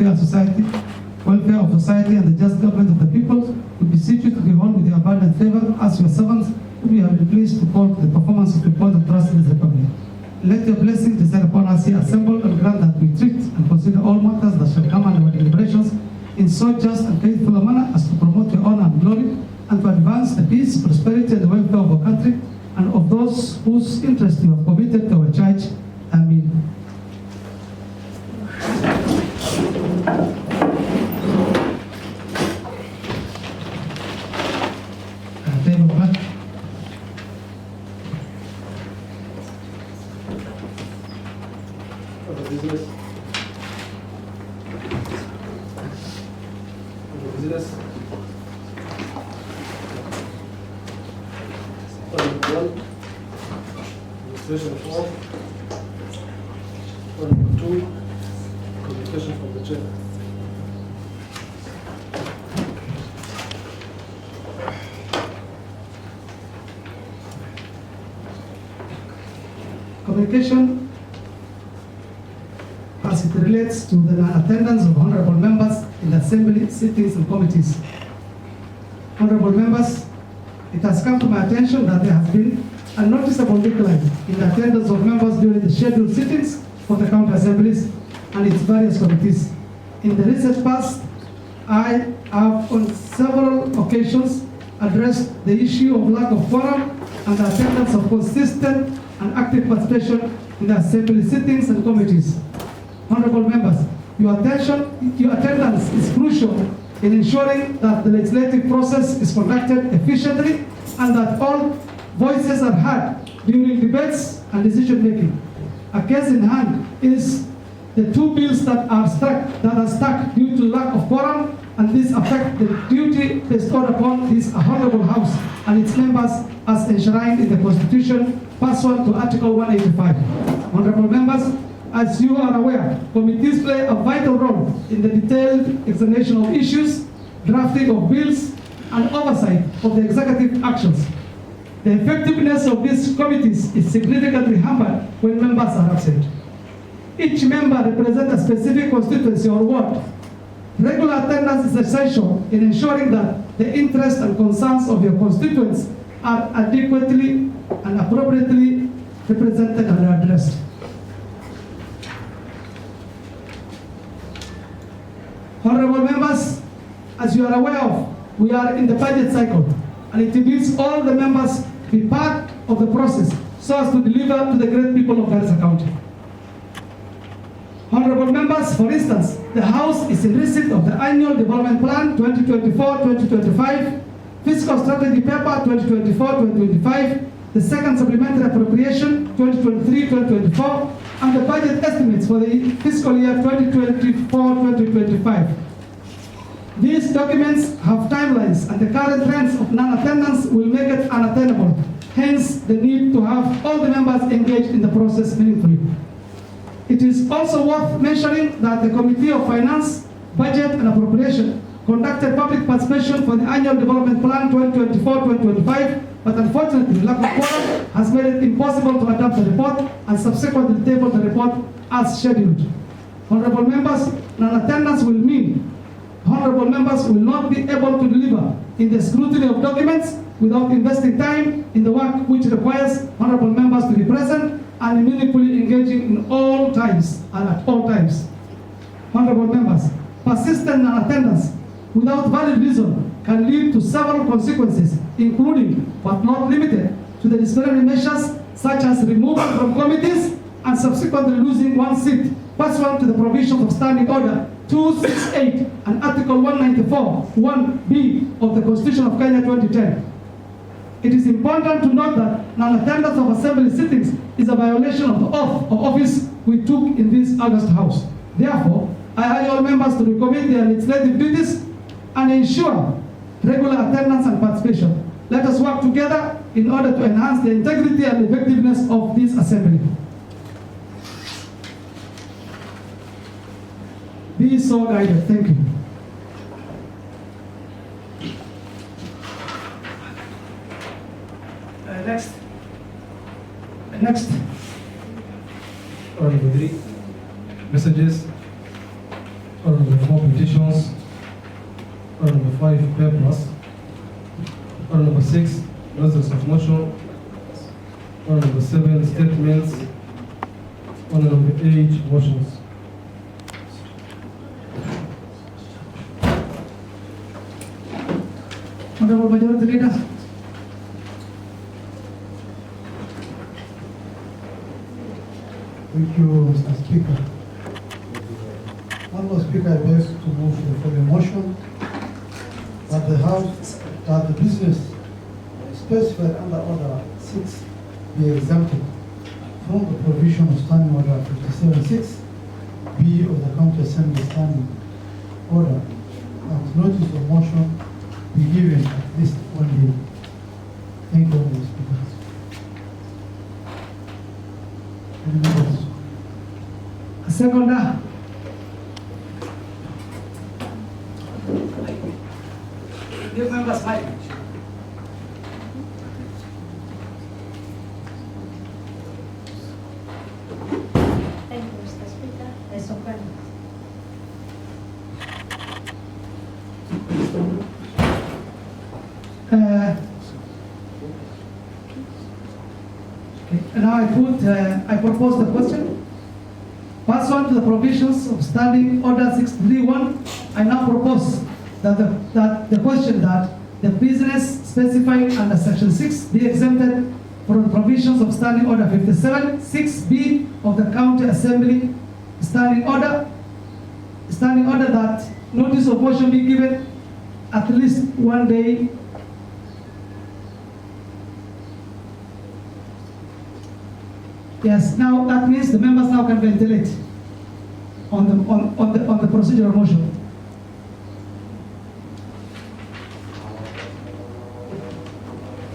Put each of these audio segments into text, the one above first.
welfare of society and the just government of the people, we beseech you to behold with your abundant favor as your servants, whom you have been pleased to call to the performance of your point of trust in this republic. Let your blessings descend upon us here assembled, and grant that we treat and consider all matters that shall come under our deliberations in so just and faithful a manner as to promote your honor and glory, and to advance the peace, prosperity, and the welfare of our country, and of those whose interest you have committed to our church. Amen. Administration form. Number 2, communication from the chair. Communication as it relates to the attendance of honorable members in the assembly sittings and committees. Honorable members, it has come to my attention that there has been a noticeable decline in the attendance of members during the scheduled sittings for the county assemblies and its various committees. In the recent past, I have on several occasions addressed the issue of lack of quorum and the attendance of consistent and active participation in the assembly sittings and committees. Honorable members, your attendance is crucial in ensuring that the legislative process is conducted efficiently and that all voices are heard during debates and decision making. A case in hand is the 2 bills that are stuck due to lack of quorum, and this affect the duty bestowed upon this honorable house and its members as enshrined in the Constitution pursuant to Article 185. Honorable members, as you are aware, committees play a vital role in the detailed examination of issues, drafting of bills, and oversight of the executive actions. The effectiveness of these committees is significantly hampered when members are absent. Each member represents a specific constituency or ward. Regular attendance is essential in ensuring that the interests and concerns of your constituents are adequately and appropriately represented and addressed. Honorable members, as you are aware of, we are in the budget cycle, and it needs all the members to be part of the process so as to deliver to the great people of Garissa County. Honorable members, for instance, the House is in receipt of the Annual Development Plan 2024-2025, Fiscal Strategy Paper 2024-2025, the Second Supplementary Appropriation 2023-2024, and the budget estimates for the fiscal year 2024-2025. These documents have timelines, and the current trends of non-attendance will make it unattainable, hence the need to have all the members engaged in the process meaningfully. It is also worth mentioning that the Committee of Finance, Budget and Appropriation conducted public participation for the Annual Development Plan 2024-2025, but unfortunately, lack of quorum has made it impossible to adopt the report and subsequently table the report as scheduled. Honorable members, non-attendance will mean honorable members will not be able to deliver in the scrutiny of documents without investing time in the work which requires honorable members to be present and meaningfully engaging in all times and at all times. Honorable members, persistent non-attendance without valid reason can lead to several consequences, including but not limited to the disciplinary measures such as removal from committees and subsequently losing one seat pursuant to the provisions of Standing Order 268 and Article 194, 1B of the Constitution of Kenya 2010. It is important to note that non-attendance of assembly sittings is a violation of the oath of office we took in this August House. Therefore, I urge all members to recommit their legislative duties and ensure regular attendance and participation. Let us work together in order to enhance the integrity and effectiveness of this assembly. Be so guided. Thank you. Next. Number 3, messages. Order number 4, petitions. Order number 5, papers. Order number 6, results of motion. Order number 7, statements. Order number 8, motions. Honorable Majority Leader. Thank you, Mr. Speaker. Honorable Speaker, I beg to move the following motion that the House, that the business specified under Order 6 be exempted from the provision of Standing Order 57-6B of the County Assembly Standing Order, and notice of motion be given at least 1 day. Thank you, Honorable Speaker. Any members? Seconder. Give members mic. Thank you, Mr. Speaker. I second. And now I propose the question. Pursuant to the provisions of Standing Order 631, I now propose that the question that the business specified under Section 6 be exempted from the provisions of Standing Order 57-6B of the County Assembly Standing Order that notice of motion be given at least 1 day. Yes, now that means the members now can ventilate on the procedural motion.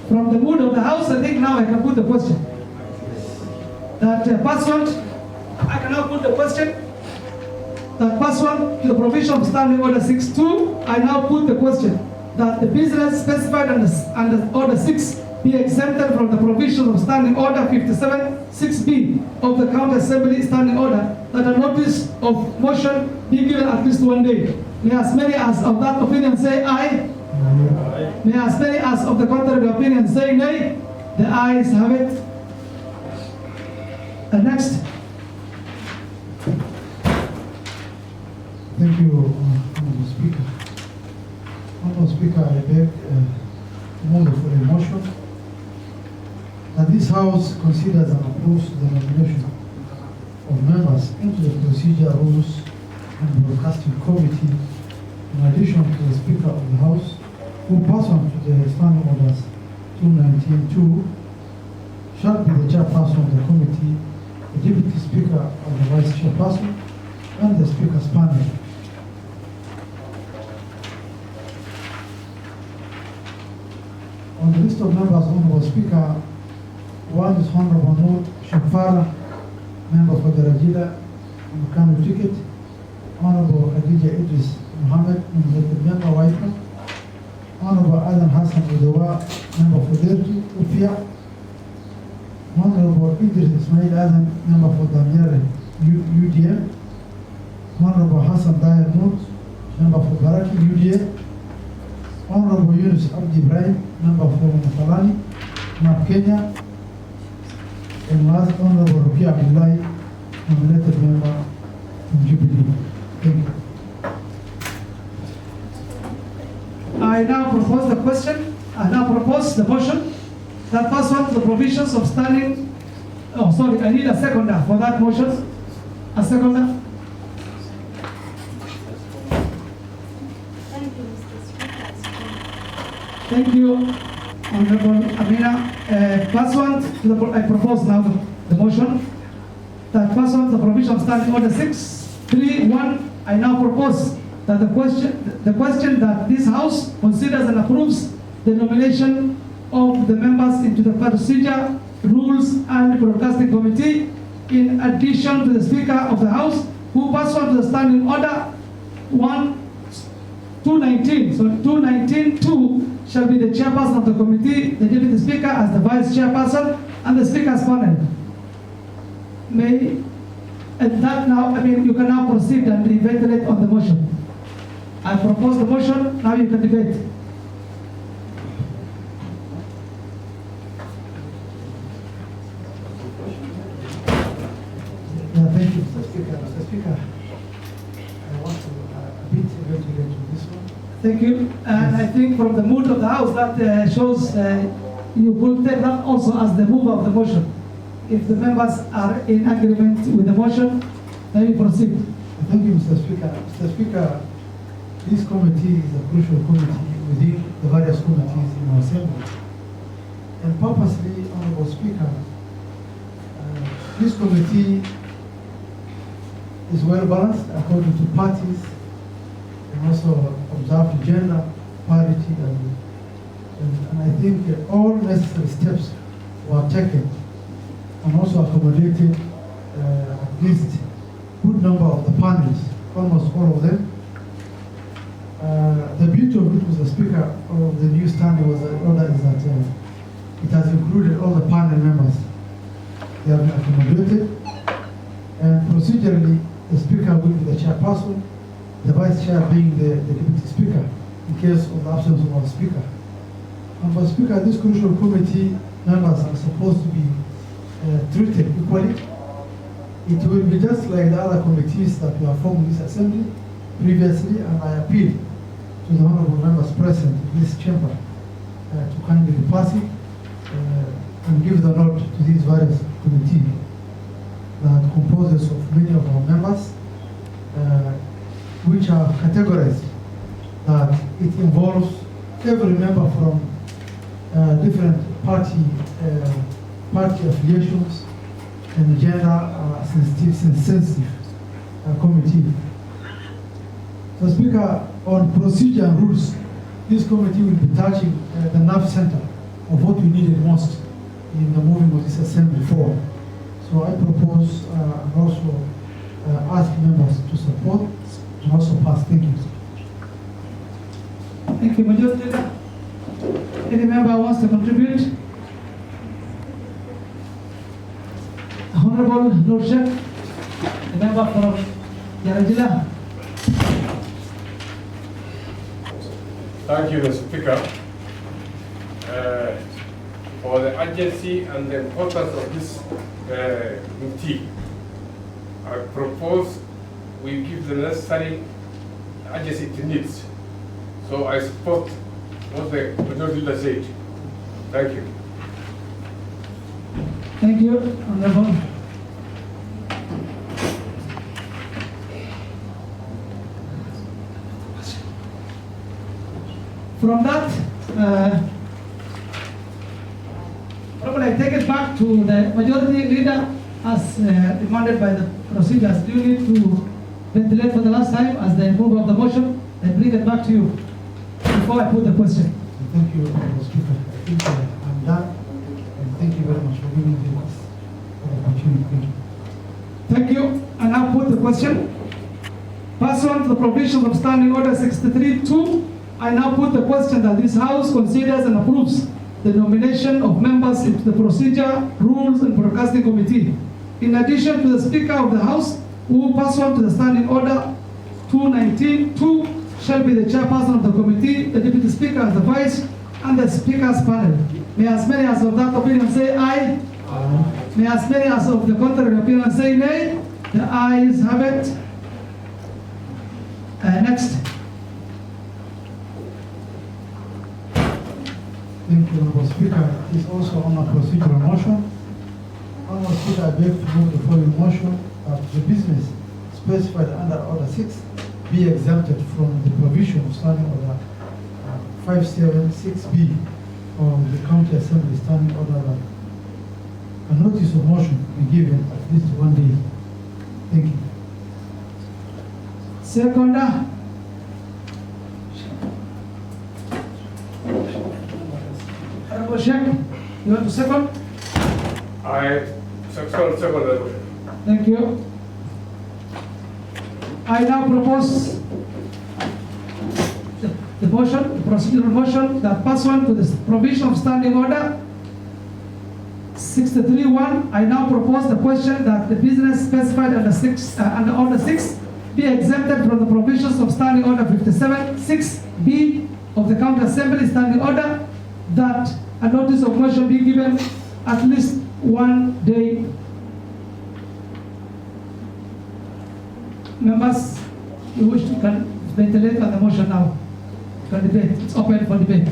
From the mood of the House, I think now I can put the question. That pursuant, I can now put the question. That pursuant to the provision of Standing Order 6.2, I now put the question that the business specified under Order 6 be exempted from the provision of Standing Order 57-6B of the County Assembly Standing Order, that a notice of motion be given at least 1 day. May as many as of that opinion say aye. May as many as of the contrary opinion say nay. The ayes have it. Next. Thank you, Honorable Speaker. Honorable Speaker, I beg to move for a motion that this House considers and approves the nomination of members into the Procedure Rules and Broadcasting Committee, in addition to the Speaker of the House, who pursuant to the Standing Orders 219-2 shall be the chairperson of the committee, the deputy speaker of the vice chairperson, and the speaker's panel. On the list of members, Honorable Speaker, one is Honorable Noor Shafara, member for the Rajida on the Kano ticket. Honorable Khadija Idris Mohammed, member Waipa. Honorable Adam Hassan Udawa, member for Derji, Ufia. Honorable Idris Ismail Adam, member for Damier, UDM. Honorable Hassan Dayar Noor, member for Baraki, UDA. Honorable Yunus Abdi Ibrahim, member for Mufalani, Map Kenya. And last, Honorable Rukia Abdullahi, nominated member from Jubilee. Thank you. I now propose the question. I now propose the motion that pursuant to the provisions of standing. Oh, sorry, I need a seconder for that motion. A seconder. Thank you, Mr. Speaker. I second. Thank you, Honorable Amina. Pursuant to the, I propose now the motion that pursuant to the provision of Standing Order 631, I now propose that the question that this House considers and approves the nomination of the members into the Procedure, Rules and Broadcasting Committee, in addition to the Speaker of the House, who pursuant to the Standing Order 219, so 219-2 shall be the chairperson of the committee, the deputy speaker as the vice chairperson, and the speaker's panel. May And that now, you can now proceed and reventilate on the motion. I propose the motion, now you can debate. Yeah, thank you, Mr. Speaker. Mr. Speaker, I want to a bit ventilate to this one. Thank you. And I think from the mood of the House, that shows you will take that also as the mover of the motion. If the members are in agreement with the motion, then we proceed. Thank you, Mr. Speaker. Mr. Speaker, this committee is a crucial committee within the various committees in our assembly. And purposely, Honorable Speaker, this committee is well balanced according to parties and also observed gender parity and I think all necessary steps were taken and also accommodated at least good number of the panels, almost all of them. The beauty of it, Mr. Speaker, of the new standing order is that it has included all the panel members. They have been accommodated, and procedurally, the Speaker will be the chairperson, the Vice Chair being the Deputy Speaker, in case of the absence of our Speaker. And for Speaker, this crucial committee members are supposed to be treated equally. It will be just like the other committees that were formed in this assembly previously, and I appeal to the honorable members present in this chamber to kindly be passive and give the nod to these various committees that composes of many of our members, which are categorized that it involves every member from different party affiliations and gender sensitive committee. So Speaker, on procedure and rules, this committee will be touching the nerve center of what we needed most in the moving of this assembly forward. So I propose and also ask members to support and also pass. Thank you. Thank you, Majority Leader. Any member who wants to contribute? Honorable Nurshek, the member from Yarajila. Thank you, Mr. Speaker. For the urgency and the importance of this committee, I propose we give the necessary urgency it needs. So I support what the Majority Leader said. Thank you. Thank you, Honorable. From that, probably I take it back to the Majority Leader as demanded by the procedures. Do you need to ventilate for the last time as the mover of the motion? I bring it back to you before I put the question. Thank you, Mr. Speaker. I think I'm done. And thank you very much for giving me this opportunity. Thank you. I now put the question. Pursuant to the provisions of Standing Order 63-2, I now put the question that this House considers and approves the nomination of members into the Procedure, Rules and Broadcasting Committee. In addition to the Speaker of the House, who pursuant to the Standing Order 219-2 shall be the chairperson of the committee, the Deputy Speaker as the Vice, and the Speaker's panel. May as many as of that opinion say aye. Aye. May as many as of the contrary opinion say nay. The ayes have it. Next. Thank you, Honorable Speaker. It is also on a procedural motion. Honorable Speaker, I beg to move the following motion that the business specified under Order 6 be exempted from the provision of Standing Order 576B of the County Assembly Standing Order that a notice of motion be given at least 1 day. Thank you. Seconder. Honorable Sheikh, you want to second? I second the motion. Thank you. I now propose the motion, the procedural motion that pursuant to the provision of Standing Order 63.1, I now propose the question that the business specified under Order 6 be exempted from the provisions of Standing Order 57, 6B of the County Assembly Standing Order, that a notice of motion be given at least 1 day. Members, you wish to can ventilate on the motion now. Can debate. It's open for debate.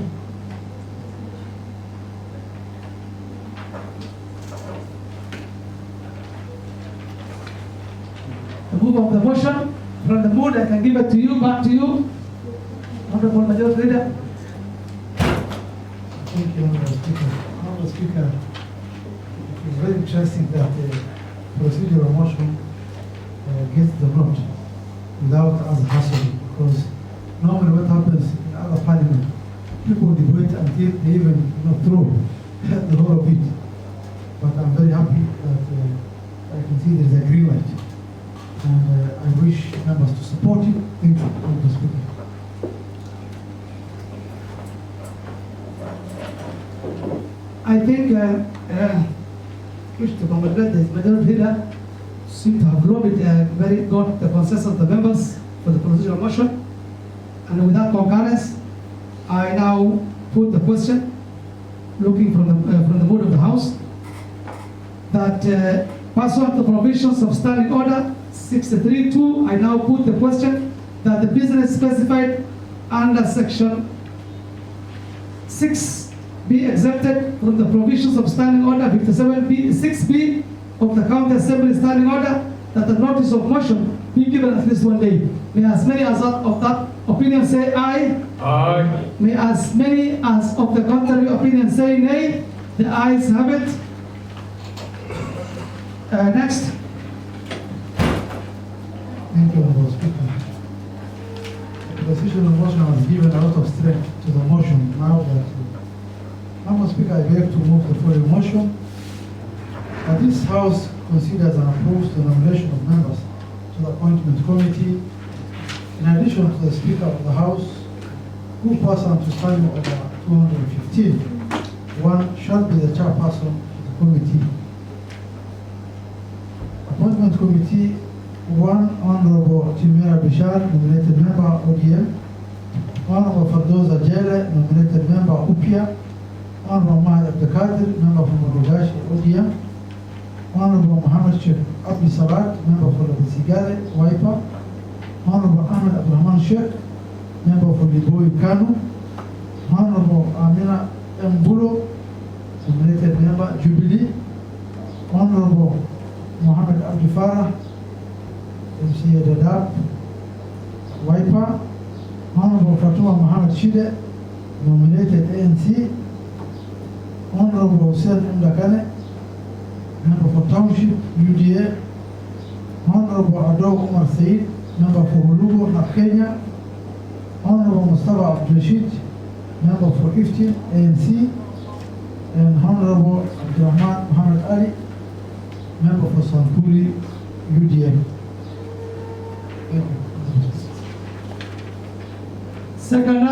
The move of the motion from the mood, I can give it to you, back to you. Honorable Majority Leader. Thank you, Honorable Speaker. Honorable Speaker, it's very interesting that the procedural motion gets the vote without us hassling, because normally what happens in other parliament, people debate until they even throw the whole of it. But I'm very happy that I can see there's agreement, and I wish members to support it. Thank you, Honorable Speaker. I think, wish to congratulate the Majority Leader, seem to have lobbied very got the consensus of the members for the procedural motion. And without concurrence, I now put the question, looking from the mood of the House, that pursuant to provisions of Standing Order 63.2, I now put the question that the business specified under Section 6 be exempted from the provisions of Standing Order 57B, 6B of the County Assembly Standing Order, that the notice of motion be given at least 1 day. May as many as of that opinion say aye. Aye. May as many as of the contrary opinion say nay. The ayes have it. Next. Thank you, Honorable Speaker. The procedural motion has given a lot of strength to the motion. Now that, Honorable Speaker, I beg to move the following motion, that this House considers and approves the nomination of members to the appointment committee, in addition to the Speaker of the House, who pursuant to Standing Order 215, one shall be the chairperson of the committee. Appointment Committee, 1 Honorable Timera Bishar, nominated member ODM, Honorable Fardoza Jele, nominated member UPIA, Honorable Mahad Abdikadir, member from Rugashi ODM, Honorable Muhammad Sheikh Abdi Salat, member for the Sigare, Waipa, Honorable Ahmed Abdurrahman Sheikh, member for Liboi Kanu, Honorable Amina Mbulo, nominated member Jubilee, Honorable Mohammed Abdi Farah, MCA Dadaab, Waipa, Honorable Fatuma Mohammed Shide, nominated ANC, Honorable Hussein Mdakane, member for Township, UDA, Honorable Ado Umar Said, member for Hulugo, Kenya, Honorable Mustafa Abdul Rashid, member for Iftin, ANC, and Honorable Abdurrahman Muhammad Ali, member for Sampuri, UDA. Thank you. Second.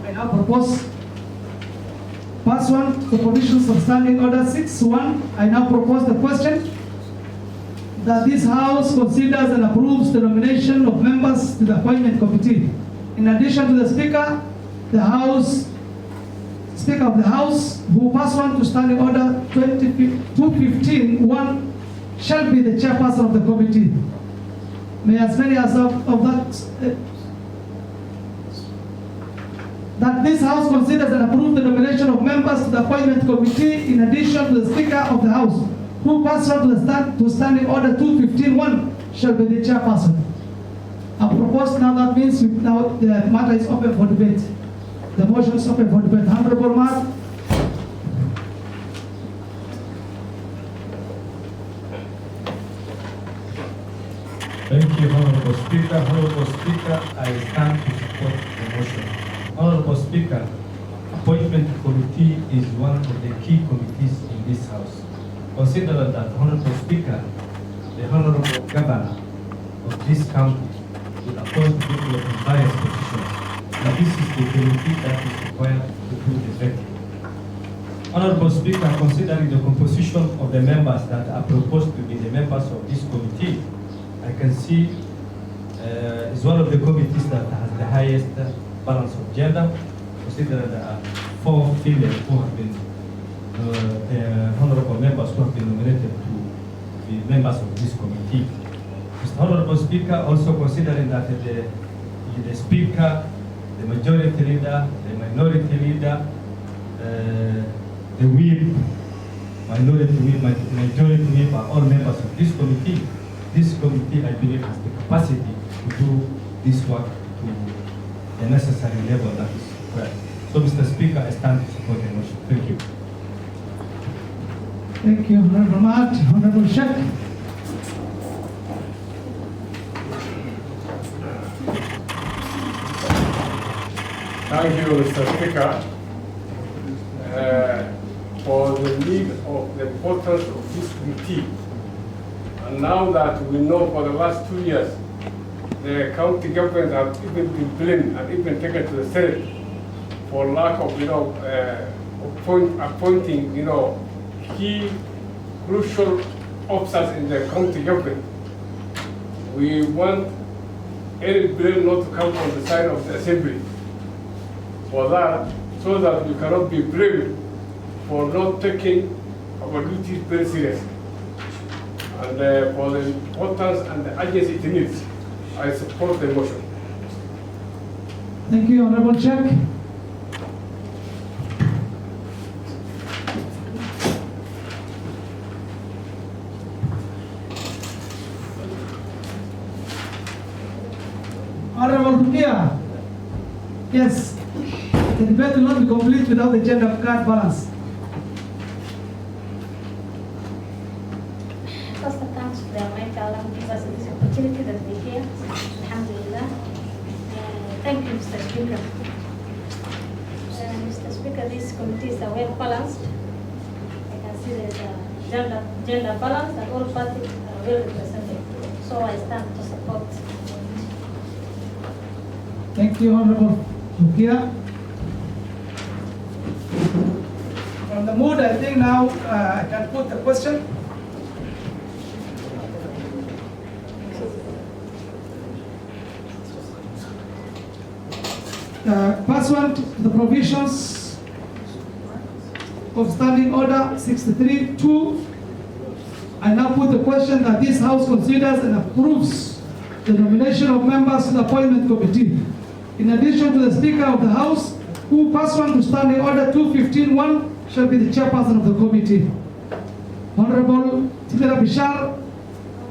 I now propose, pursuant to provisions of Standing Order 6.1, I now propose the question that this House considers and approves the nomination of members to the appointment committee. In addition to the Speaker, Speaker of the House, who pursuant to Standing Order 215.1 shall be the chairperson of the committee. May as many as that this House considers and approves the nomination of members to the appointment committee, in addition to the Speaker of the House, who pursuant to Standing Order 215.1 shall be the chairperson. I propose now, that means now the matter is open for debate. The motion is open for debate. Honorable Mark. Honorable Speaker, I stand to support the motion. Honorable Speaker, appointment committee is one of the key committees in this House. Consider that, Honorable Speaker, the Honorable Governor of this county will appoint people in various positions, and this is the committee that is required to do the vetting. Honorable Speaker, considering the composition of the members that are proposed to be the members of this committee, I can see it's one of the committees that has the highest balance of gender. Consider there are 4 females who have been honorable members who have been nominated to be members of this committee. Mr. Honorable Speaker, also considering that the Speaker, the majority leader, the minority leader, the whip, minority whip, majority whip are all members of this committee. This committee, I believe, has the capacity to do this work to the necessary level that is required. So, Mr. Speaker, I stand to support the motion. Thank you. Thank you, Honorable Matt. Honorable Sheikh. Thank you, Mr. Speaker, for the need of the importance of this committee. And now that we know for the last 2 years, the county government have even been blamed and even taken to the Senate for lack of, appointing, key crucial officers in the county government. We want any blame not to come from the side of the assembly for that, so that we cannot be blamed for not taking our duties very seriously. And for the importance and the urgency it needs, I support the motion. Thank you, Honorable Sheikh. Honorable Rukia. Yes, the debate will not be complete without the gender card balance. First, thanks to the Almighty Allah who gives us this opportunity that we're here. Alhamdulillah. Thank you, Mr. Speaker. Mr. Speaker, this committee is well balanced. I can see there's a gender balance and all parties are well represented. So I stand to support. Thank you, Honorable Rukia. From the mood, I think now I can put the question. Pursuant to the provisions of Standing Order 63-2, I now put the question that this House considers and approves the nomination of members to the appointment committee. In addition to the Speaker of the House, who pursuant to Standing Order 215-1 shall be the chairperson of the committee. Honorable Tidera Bishar,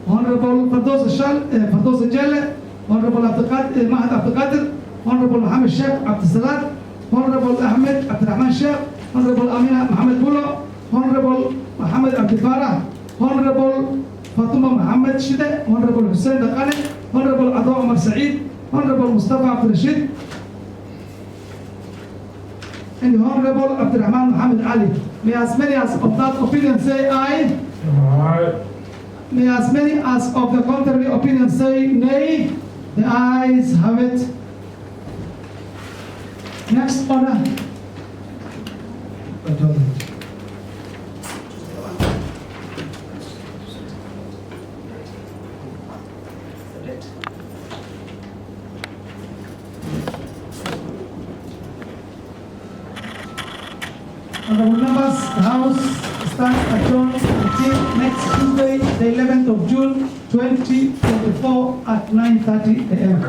Honorable Fardosa Jelle, Honorable Mahad Abdul Qadir, Honorable Mohammed Sheikh Abdul Salat, Honorable Ahmed Abdurrahman Sheikh, Honorable Amina Mohammed Bulo, Honorable Mohammed Abdul Farah, Honorable Fatuma Mohammed Shide, Honorable Hussein Dakhani, Honorable Ado Omar Saeed, Honorable Mustafa Abdul Rashid, and the Honorable Abdurrahman Mohammed Ali. May as many as of that opinion say aye. Aye. May as many as of the contrary opinion say nay. The ayes have it. Next order. Honorable members, the House stands adjourned until next Tuesday, the 11th of June, 2024 at 9:30 a.m.